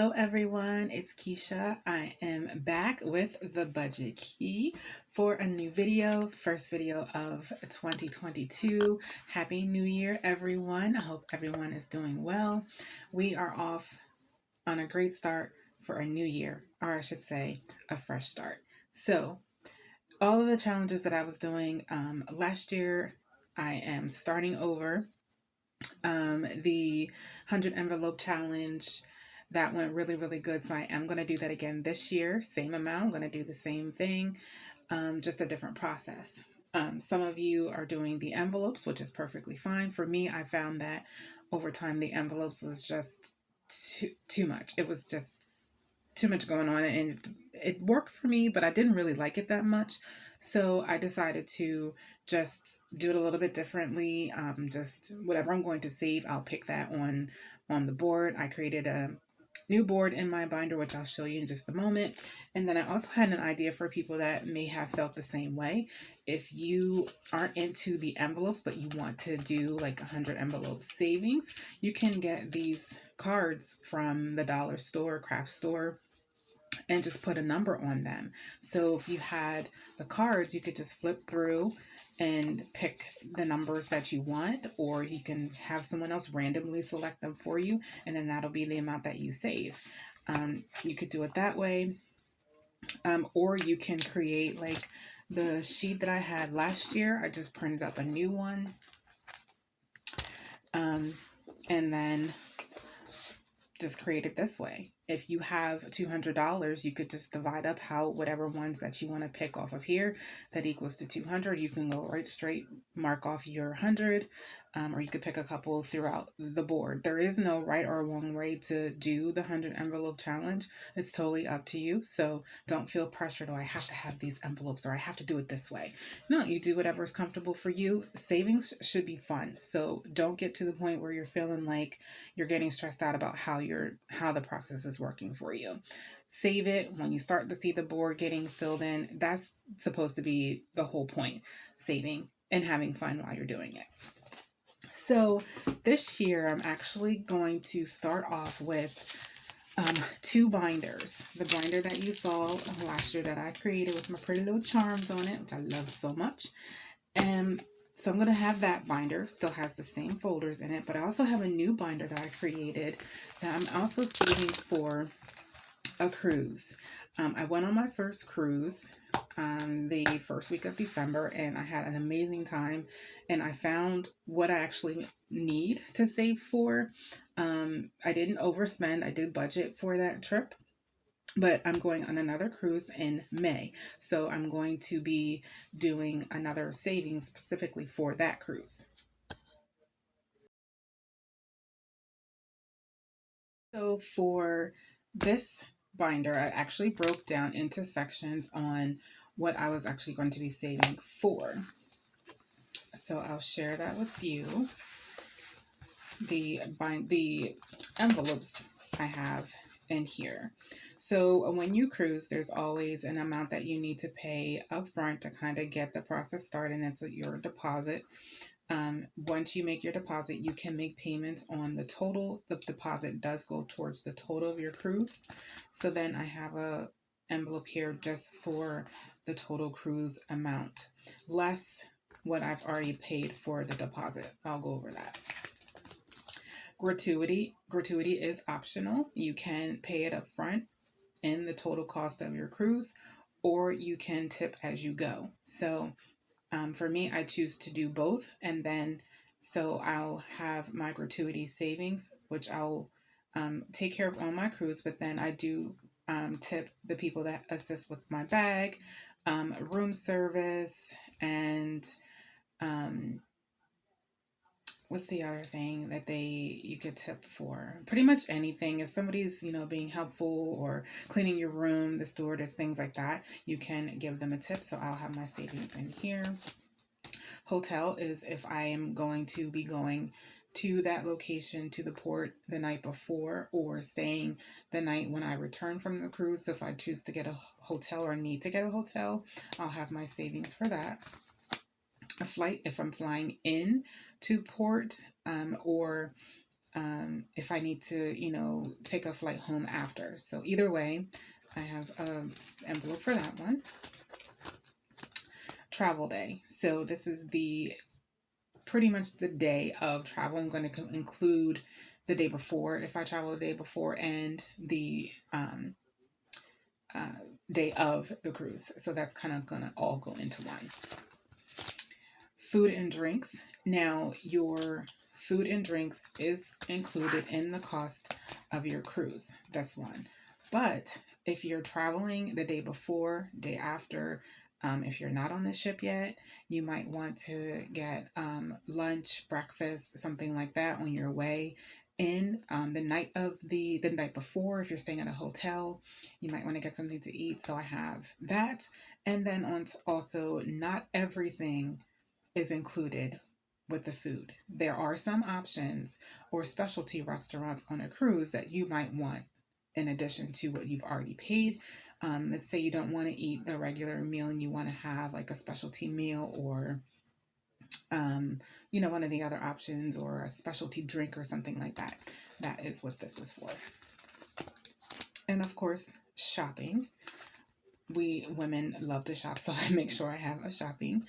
Hello, everyone. It's Keisha. I am back with the Budget Key for a new video, first video of 2022. Happy New Year, everyone. I hope everyone is doing well. We are off on a great start for a new year, or I should say, a fresh start. So, all of the challenges that I was doing last year, I am starting over. The 100 envelope challenge that went really, really good. So I am going to do that again this year. Same amount. I'm going to do the same thing, just a different process. Some of you are doing the envelopes, which is perfectly fine. For me, I found that over time the envelopes was just too much. It was just too much going on, and it worked for me, but I didn't really like it that much. So I decided to just do it a little bit differently. Just whatever I'm going to save, I'll pick that on the board. I created a new board in my binder, which I'll show you in just a moment. And then I also had an idea for people that may have felt the same way. If you aren't into the envelopes, but you want to do like 100 envelope savings, you can get these cards from the dollar store, craft store, and just put a number on them. So if you had the cards, you could just flip through and pick the numbers that you want, or you can have someone else randomly select them for you, and then that'll be the amount that you save. You could do it that way, or you can create like the sheet that I had last year. I just printed up a new one, and then just create it this way. If you have $200, you could just divide up whatever ones that you want to pick off of here that equals to 200. You can go right straight, mark off your 100, or you could pick a couple throughout the board. There is no right or wrong way to do the 100 envelope challenge. It's totally up to you. So don't feel pressured, oh, I have to have these envelopes or I have to do it this way. No, you do whatever is comfortable for you. Savings should be fun. So don't get to the point where you're feeling like you're getting stressed out about how the process is working for you. Save it when you start to see the board getting filled in. That's supposed to be the whole point, saving and having fun while you're doing it. So this year I'm actually going to start off with two binders. The binder that you saw last year that I created with my pretty little charms on it, which I love so much. And so I'm going to have that binder, still has the same folders in it, but I also have a new binder that I created that I'm also saving for a cruise. I went on my first cruise the first week of December, and I had an amazing time, and I found what I actually need to save for. I didn't overspend. I did budget for that trip, but I'm going on another cruise in May. So I'm going to be doing another savings specifically for that cruise. So for this binder, I actually broke down into sections on what I was actually going to be saving for. So I'll share that with you. The envelopes I have in here. So when you cruise, there's always an amount that you need to pay up front to kind of get the process started, and it's your deposit. Once you make your deposit, you can make payments on the total. The deposit does go towards the total of your cruise. So then I have a envelope here just for the total cruise amount, less what I've already paid for the deposit. I'll go over that. Gratuity is optional. You can pay it up front in the total cost of your cruise, or you can tip as you go. So for me, I choose to do both, and then so I'll have my gratuity savings, which I'll take care of on my cruise, but then I do tip the people that assist with my bag, room service, and um, what's the other thing that you could tip for? Pretty much anything. If somebody's, being helpful or cleaning your room, the stewardess, things like that, you can give them a tip. So I'll have my savings in here. Hotel is if I am going to be going to that location, to the port the night before, or staying the night when I return from the cruise. So if I choose to get a hotel or need to get a hotel, I'll have my savings for that. A flight if I'm flying in to port, or if I need to, take a flight home after. So either way, I have an envelope for that one. Travel day. So this is the pretty much the day of travel. I'm going to include the day before if I travel the day before, and the uh, day of the cruise. So that's kind of going to all go into one. Food and drinks. Now, your food and drinks is included in the cost of your cruise. That's one. But if you're traveling the day before, day after, if you're not on the ship yet, you might want to get lunch, breakfast, something like that on your way in the night of the night before. If you're staying at a hotel, you might want to get something to eat. So I have that, and then on also, not everything is included with the food. There are some options or specialty restaurants on a cruise that you might want in addition to what you've already paid. Let's say you don't want to eat the regular meal and you want to have like a specialty meal, or one of the other options, or a specialty drink or something like that. That is what this is for. And of course, shopping. We women love to shop, so I make sure I have a shopping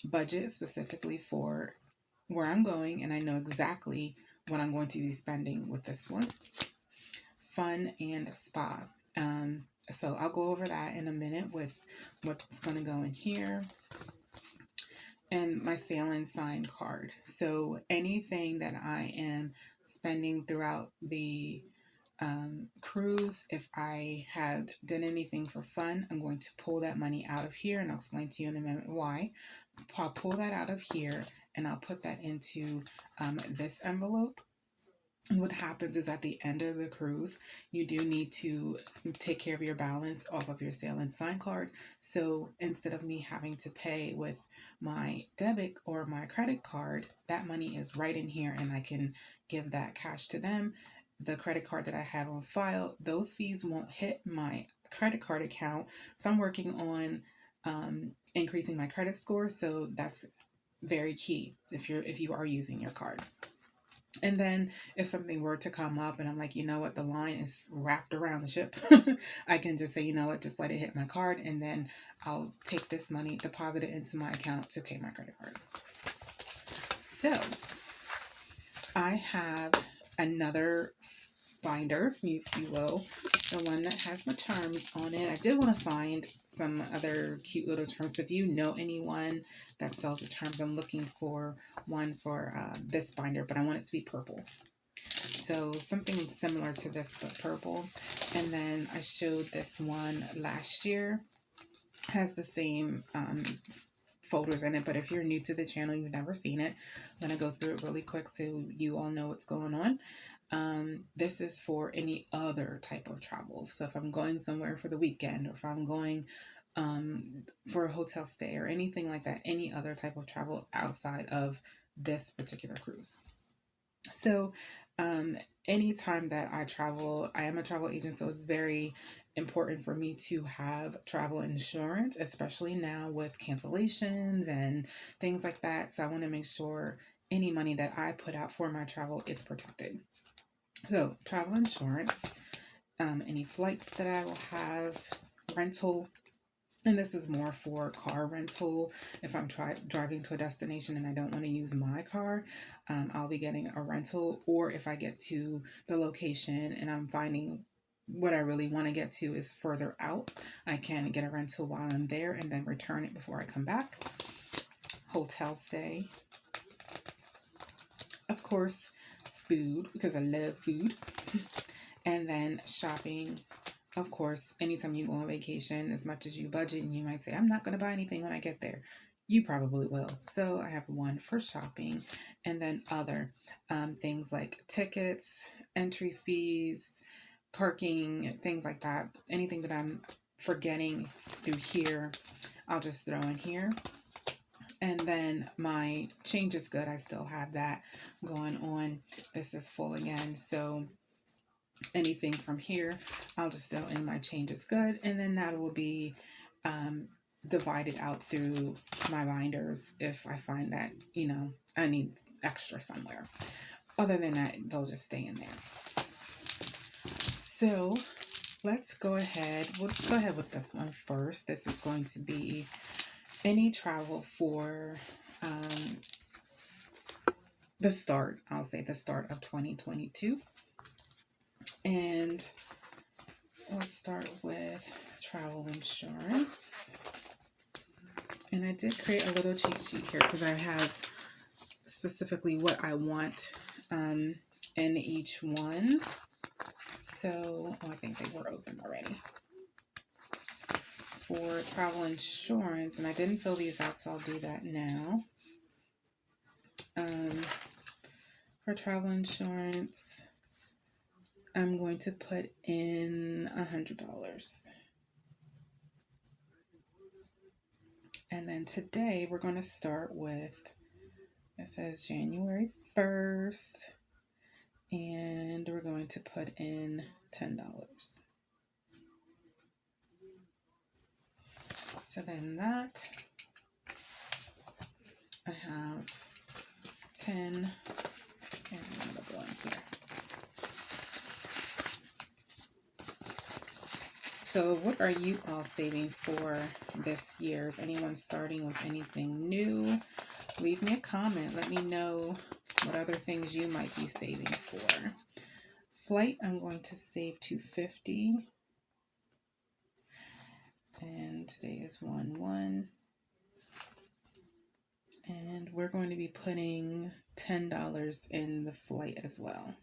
budget specifically for where I'm going, and I know exactly what I'm going to be spending with this one. Fun and spa. So I'll go over that in a minute with what's going to go in here. And my Sail and Sign card. So anything that I am spending throughout the cruise, if I had done anything for fun, I'm going to pull that money out of here, and I'll explain to you in a minute why. I'll pull that out of here and I'll put that into this envelope. And what happens is at the end of the cruise, you do need to take care of your balance off of your Sail and Sign card. So instead of me having to pay with my debit or my credit card, that money is right in here and I can give that cash to them. The credit card that I have on file, those fees won't hit my credit card account. So I'm working on increasing my credit score. So that's very key if you are using your card. And then if something were to come up and I'm like, you know what, the line is wrapped around the ship, I can just say, you know what, just let it hit my card, and then I'll take this money, deposit it into my account to pay my credit card. So I have another binder, if you will, the one that has my charms on it. I did want to find some other cute little charms. If you know anyone that sells the charms, I'm looking for one for this binder, but I want it to be purple. So something similar to this, but purple. And then I showed this one last year. Has the same folders in it, but if you're new to the channel, you've never seen it, I'm going to go through it really quick so you all know what's going on. This is for any other type of travel. So if I'm going somewhere for the weekend, or if I'm going for a hotel stay or anything like that, any other type of travel outside of this particular cruise. So anytime that I travel, I am a travel agent, so it's very important for me to have travel insurance, especially now with cancellations and things like that. So I want to make sure any money that I put out for my travel, it's protected. So travel insurance, any flights that I will have, rental. And this is more for car rental. If I'm driving to a destination and I don't want to use my car, I'll be getting a rental. Or if I get to the location and I'm finding what I really want to get to is further out, I can get a rental while I'm there and then return it before I come back. Hotel stay. Of course, food, because I love food. And then shopping. Of course, anytime you go on vacation, as much as you budget, and you might say, I'm not going to buy anything when I get there. You probably will. So I have one for shopping, and then other things like tickets, entry fees, parking, things like that. Anything that I'm forgetting through here, I'll just throw in here. And then my change is good. I still have that going on. This is full again. So anything from here, I'll just throw in my change is good, and then that will be divided out through my binders if I find that I need extra somewhere. Other than that, they'll just stay in there. So let's go ahead. Let's go ahead with this one first. This is going to be any travel for the start, I'll say the start of 2022. And let's start with travel insurance. And I did create a little cheat sheet here because I have specifically what I want in each one. So, I think they were open already. For travel insurance, and I didn't fill these out, so I'll do that now. For travel insurance, I'm going to put in $100. And then today we're going to start with, it says January 1st, and we're going to put in $10. So then that, I have 10, and another blank here. So what are you all saving for this year? Is anyone starting with anything new? Leave me a comment. Let me know what other things you might be saving for. Flight, I'm going to save $250. And today is 1/1. And we're going to be putting $10 in the flight as well.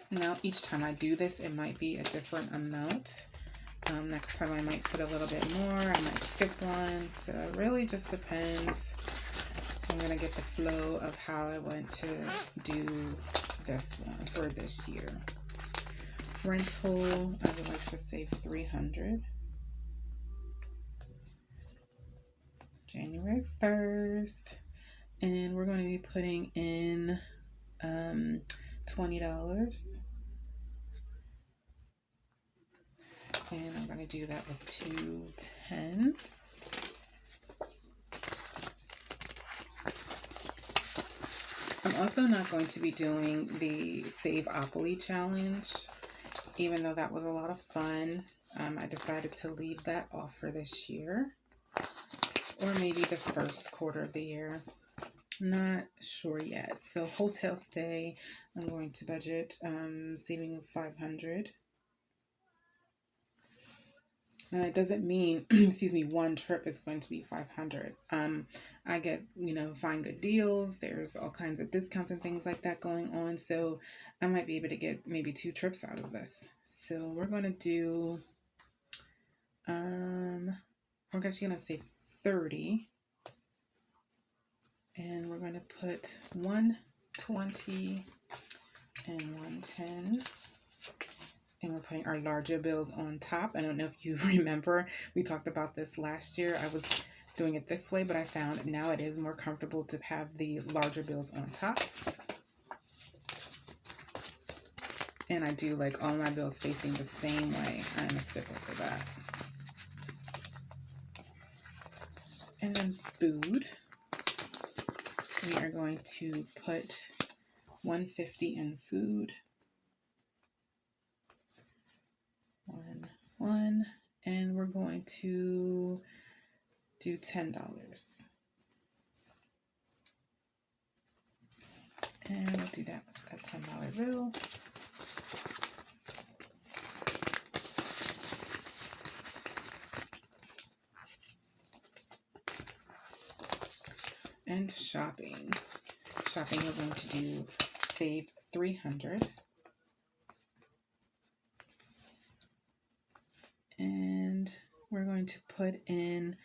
Now, each time I do this, it might be a different amount. Next time I might put a little bit more. I might skip one. So it really just depends. I'm going to get the flow of how I want to do this one for this year. Rental, I would like to save $300. January 1st. And we're going to be putting in $20. And I'm going to do that with 2 10s. I'm also not going to be doing the Save-Opoly challenge, even though that was a lot of fun. I decided to leave that off for this year, or maybe the first quarter of the year. Not sure yet. So hotel stay, I'm going to budget saving $500. Now, it doesn't mean, excuse me, one trip is going to be $500. I get, find good deals. There's all kinds of discounts and things like that going on. So I might be able to get maybe 2 trips out of this. So we're going to do, we're actually going to say 30. And we're going to put 120 and 110. And we're putting our larger bills on top. I don't know if you remember, we talked about this last year. I was doing it this way, but I found now it is more comfortable to have the larger bills on top. And I do like all my bills facing the same way. I'm a stickler for that. And then food, we are going to put $150 in food. 1, and we're going to do $10. And we'll do that with a $10 bill. And shopping. Shopping, we're going to do save $300. And we're going to put in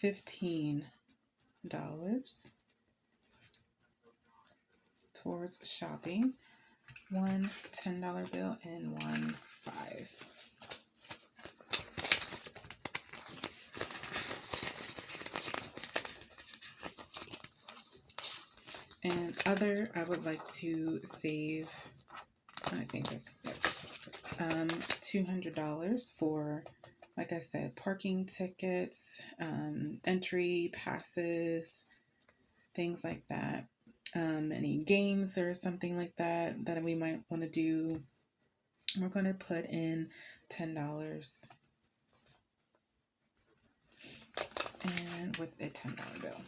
$15 towards shopping. 1 $10 bill and 1 $5. And other, I would like to save, I think that's $200 for, like I said, parking tickets, entry passes, things like that. Any games or something like that that we might want to do. We're going to put in $10 and with a $10 bill.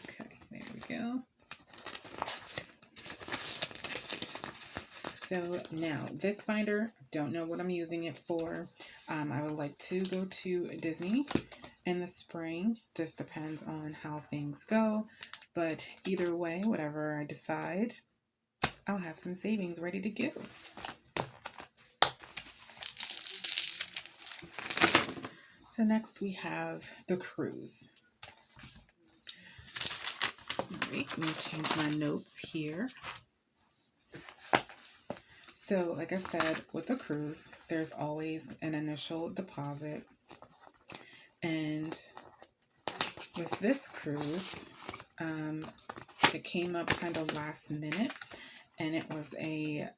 Okay, there we go. So now this binder, don't know what I'm using it for. I would like to go to Disney in the spring. This depends on how things go. But either way, whatever I decide, I'll have some savings ready to go. So next we have the cruise. All right, let me change my notes here. So like I said, with the cruise, there's always an initial deposit. And with this cruise, it came up kind of last minute, and it was a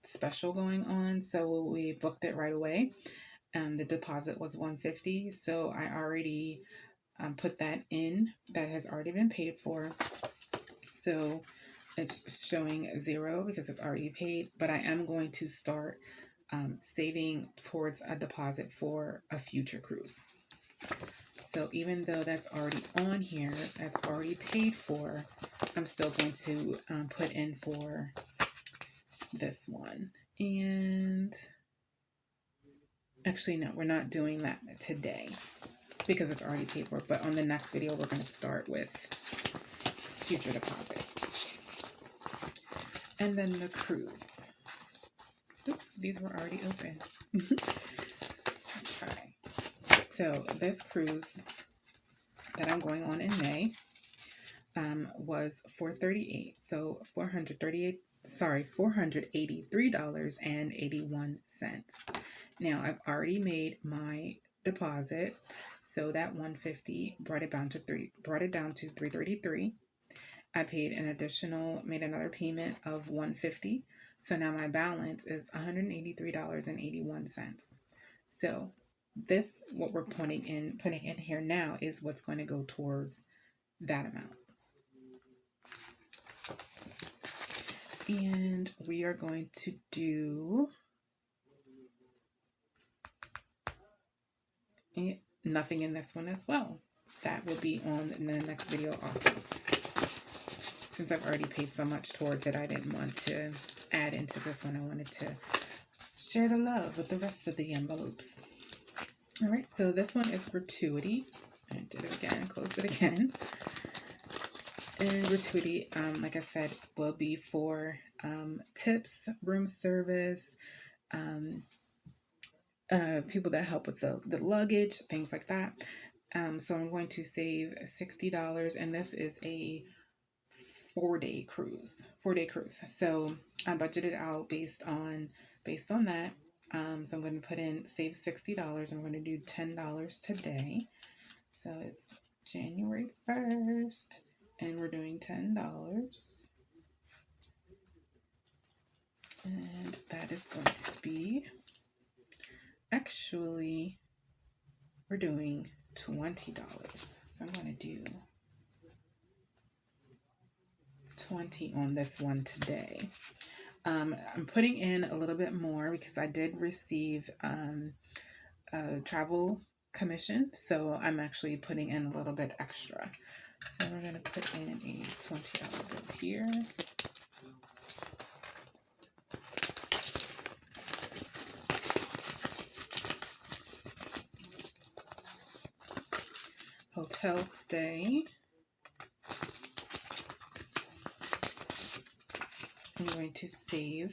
special going on, so we booked it right away. The deposit was $150, so I already put that in. That has already been paid for, so it's showing 0 because it's already paid. But I am going to start saving towards a deposit for a future cruise. So even though that's already on here, that's already paid for, I'm still going to put in for this one. And actually, no, we're not doing that today because it's already paid for. But on the next video, we're going to start with future deposit. And then the cruise. Oops, these were already open. Okay. So this cruise that I'm going on in May was $438. So $483.81. Now I've already made my deposit, so that $150 brought it down to $333. I paid made another payment of $150. So now my balance is $183.81. So this, what we're putting in here now, is what's going to go towards that amount. And we are going to do nothing in this one as well. That will be on in the next video also. Since I've already paid so much towards it, I didn't want to add into this one. I wanted to share the love with the rest of the envelopes. All right, so this one is gratuity. I did it again, closed it again. And gratuity, like I said, will be for tips, room service, people that help with the luggage, things like that. So I'm going to save $60, and this is a 4-day cruise. So I budgeted out based on that. So I'm going to put in save $60. I'm going to do $10 today. So it's January 1st, and we're doing $10. And that is going to be, actually, we're doing $20. So I'm going to do 20 on this one today. I'm putting in a little bit more because I did receive a travel commission, so I'm actually putting in a little bit extra. So we're going to put in a $20 bill here. Hotel stay. I'm going to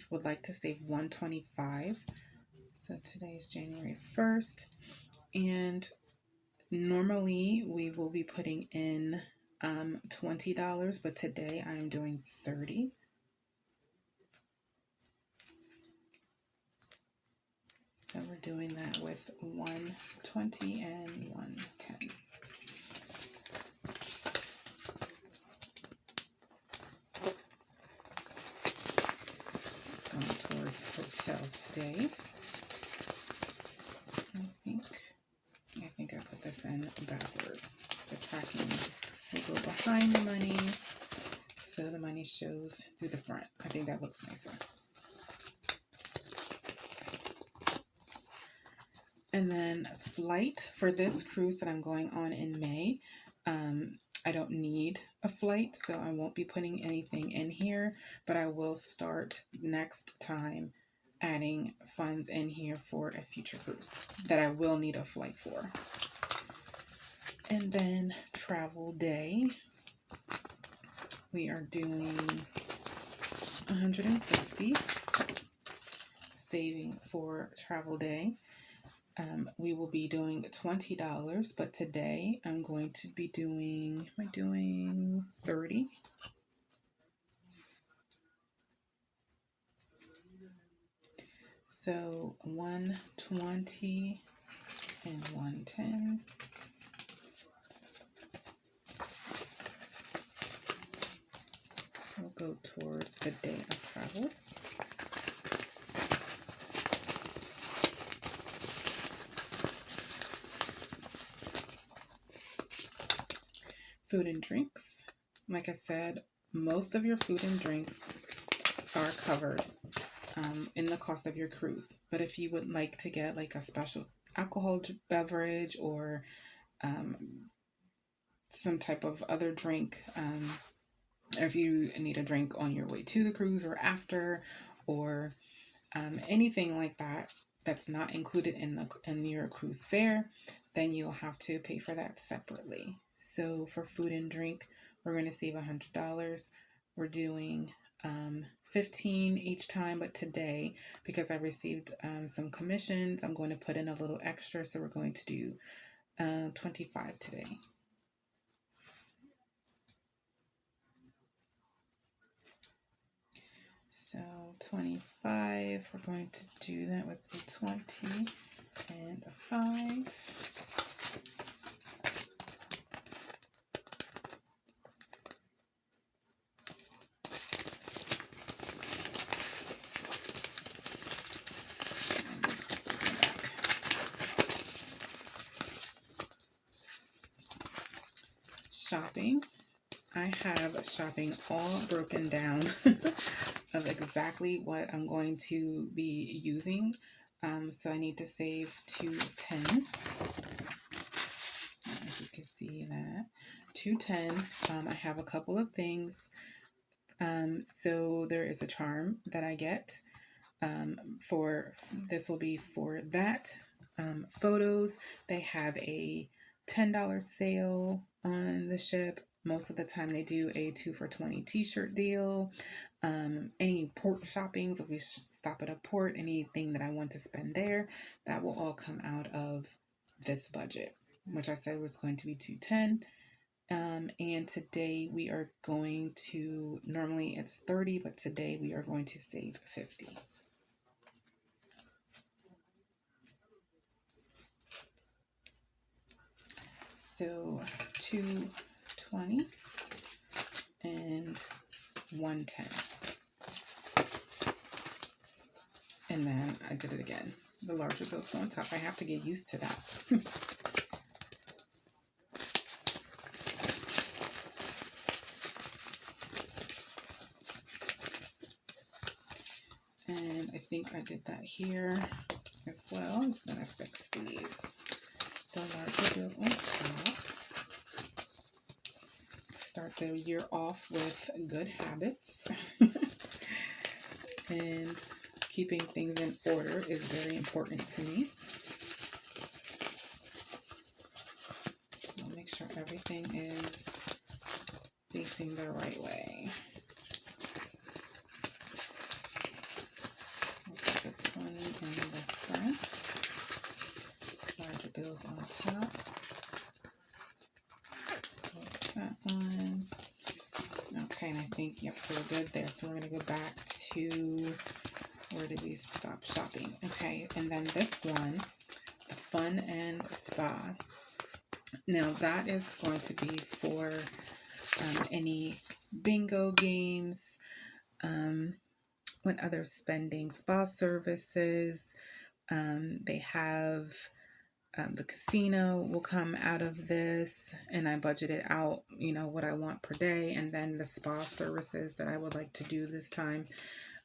would like to save $125. So today is January 1st. And normally we will be putting in $20, but today I'm doing $30. So we're doing that with $120 and $110. It's going towards hotel stay. I think I put this in backwards. The tracking will go behind the money, so the money shows through the front. I think that looks nicer. And then flight for this cruise that I'm going on in May. I don't need a flight, so I won't be putting anything in here, but I will start next time adding funds in here for a future cruise that I will need a flight for. And then travel day, we are doing 150, saving for travel day. We will be doing $20, but today I'm going to be doing, am I doing 30? So 120 and 110. Will go towards the day of travel. Food and drinks. Like I said, most of your food and drinks are covered in the cost of your cruise. But if you would like to get like a special alcohol beverage or some type of other drink, or if you need a drink on your way to the cruise or after, or anything like that that's not included in your cruise fare, then you'll have to pay for that separately. So for food and drink, we're going to save $100. We're doing 15 each time, but today, because I received some commissions, I'm going to put in a little extra, so we're going to do 25 today. So 25, we're going to do that with a 20 and a 5. Shopping. I have shopping all broken down of exactly what I'm going to be using. So I need to save 210. As you can see that 210. I have a couple of things. So there is a charm that I get for this will be for that. Photos, they have a $10 sale on the ship. Most of the time they do a 2 for $20 t-shirt deal. Any port shoppings, if we stop at a port, anything that I want to spend there, that will all come out of this budget, which I said was going to be 210. And today we are going to, normally it's 30, but today we are going to save 50. So 2 20s and 110. And then I did it again. The larger bills go on top. I have to get used to that. And I think I did that here as well. I'm just going to fix these. The larger bills on top. Start the year off with good habits. And keeping things in order is very important to me. So I'll make sure everything is facing the right way. I'll put the 20 in the front. Larger bills on top. Close that one. Okay, and I think, yep, so we're good there. So we're going to go back to, where did we stop shopping? Okay, and then this one, the Fun and Spa. Now that is going to be for any bingo games, what other spending, spa services. They have The casino will come out of this, and I budgeted out, what I want per day, and then the spa services that I would like to do this time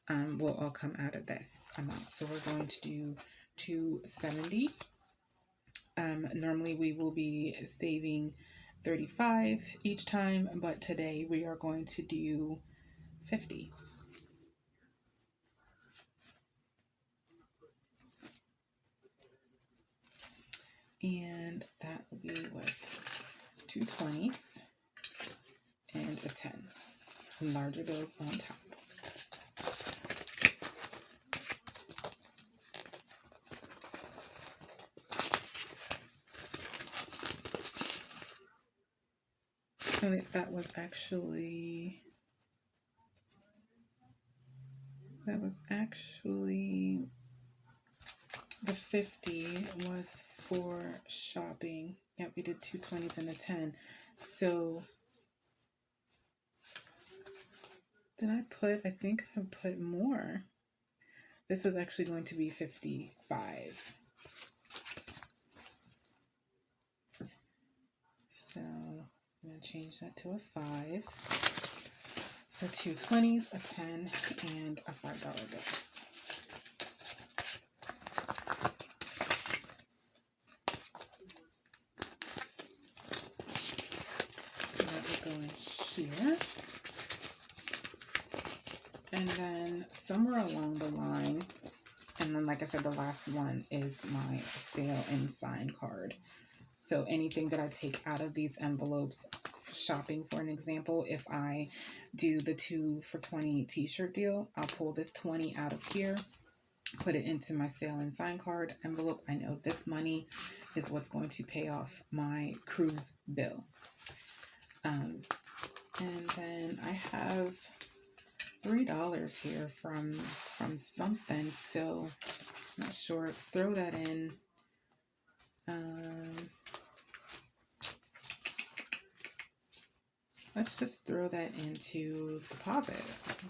will all come out of this amount. So we're going to do 270. Normally we will be saving 35 each time, but today we are going to do 50. And that will be with 2 20s and a 10. Larger bills on top. So that was actually the 50 was for shopping. Yep, we did 2 20s and a 10. So I think I put more. This is actually going to be 55. So I'm going to change that to a 5. So 2 20s, a 10, and a $5 bill. So that will go in here. And then somewhere along the line, and then like I said, the last one is my sale and sign card. So anything that I take out of these envelopes, shopping for an example, if I do the 2 for $20 t-shirt deal, I'll pull this 20 out of here, put it into my sale and sign card envelope. I know this money is what's going to pay off my cruise bill. And then I have $3 here from something, so I'm not sure. Let's throw that in. Let's just throw that into deposit.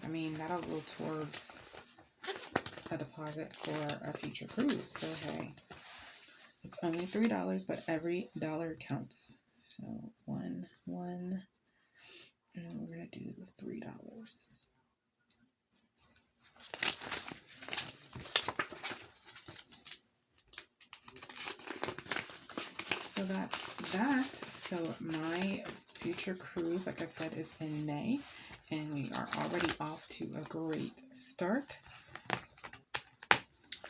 I mean, that'll go towards a deposit for a future cruise. So hey, it's only $3, but every dollar counts. So one, and we're gonna do $3. So that's that. So my future cruise, like I said, is in May, and we are already off to a great start.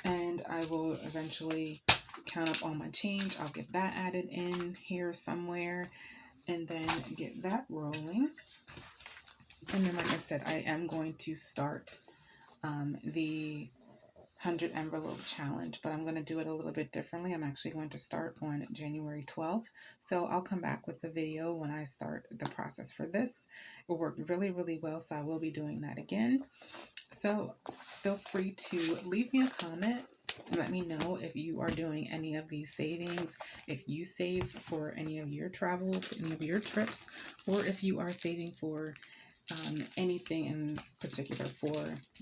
And I will eventually count up all my change. I'll get that added in here somewhere, and then get that rolling. And then, like I said, I am going to start the 100 envelope challenge, but I'm going to do it a little bit differently. I'm actually going to start on January 12th. So I'll come back with the video when I start the process for this. It worked really, really well, so I will be doing that again. So feel free to leave me a comment and let me know if you are doing any of these savings, if you save for any of your travel, any of your trips, or if you are saving for anything in particular for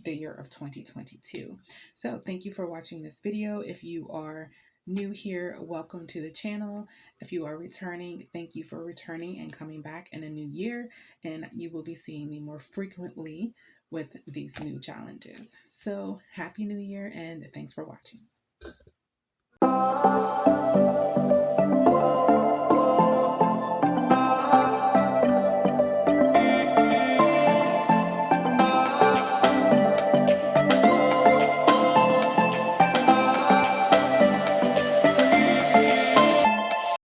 the year of 2022. So thank you for watching this video. If you are new here, welcome to the channel. If you are returning, thank you for returning and coming back in a new year, and you will be seeing me more frequently with these new challenges. So happy new year, and thanks for watching.